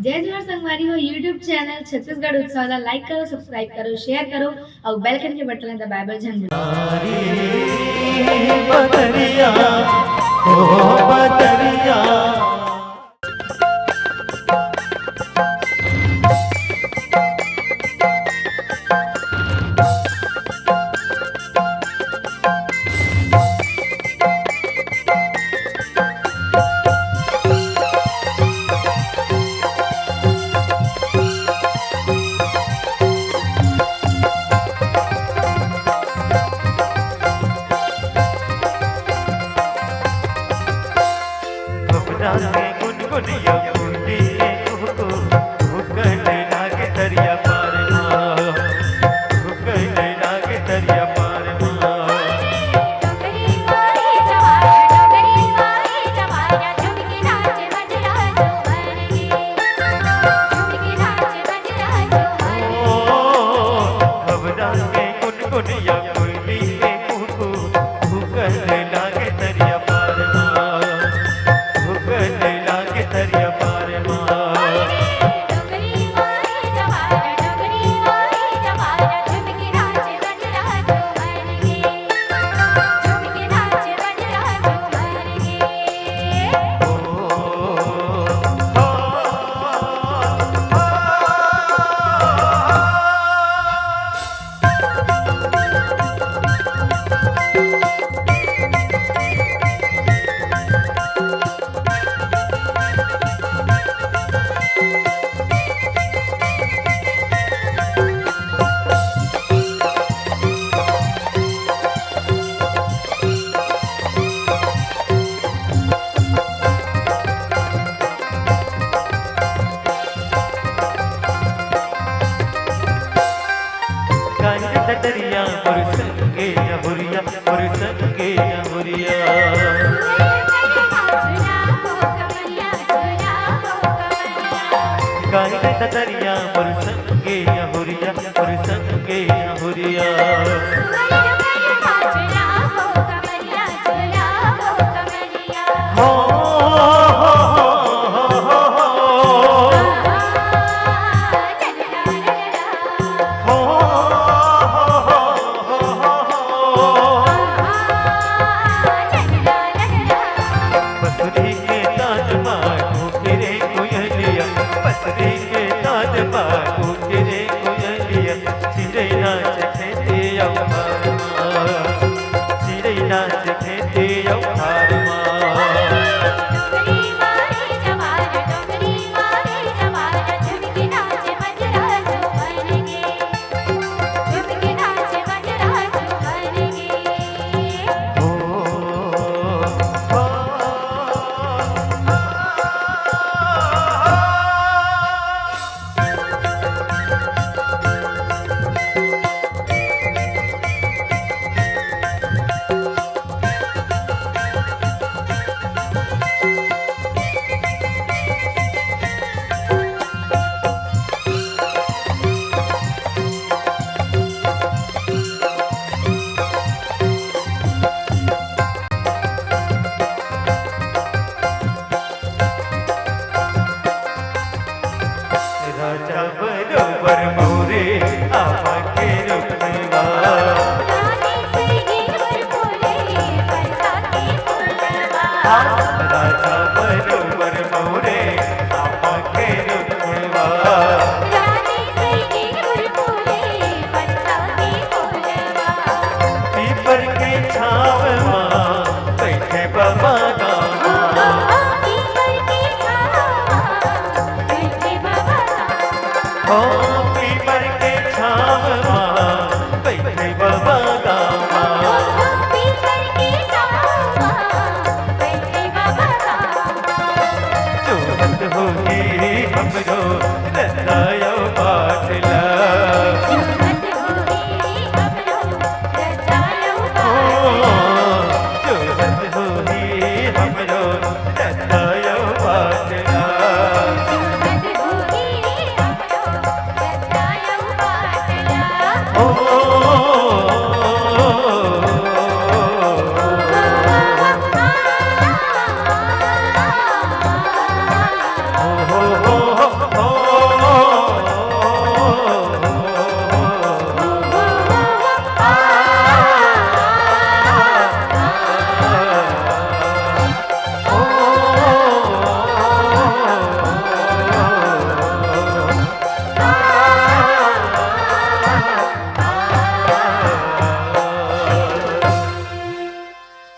जय जोहर संगवारी हो यूट्यूब चैनल छत्तीसगढ़ उत्सव ला लाइक करो, सब्सक्राइब करो, शेयर करो और बेल आइकन के बटन दबाए बर झन बदरिया ओ बदरिया रागे गुनगुनिया फूटी कुहको भूकने लागे दरिया पार भूकने लागे दरिया पार गुनगुनिया फूटी कुहको भूकने लागे दरिया पार भूकने लागे दरिया पार दरिया और संगे जहुरिया और संगे जहुरिया गाय दरिया और संगे जहुरिया और संगे जहुरिया राजा बरोबर मोरे आपके रुकवा राजा बरोबर मोरे आपके रुकवा पीपर के छाव मां बैठे बाबा पीपर के छाव बैठे बाबा गामा जोहत होगी हमरो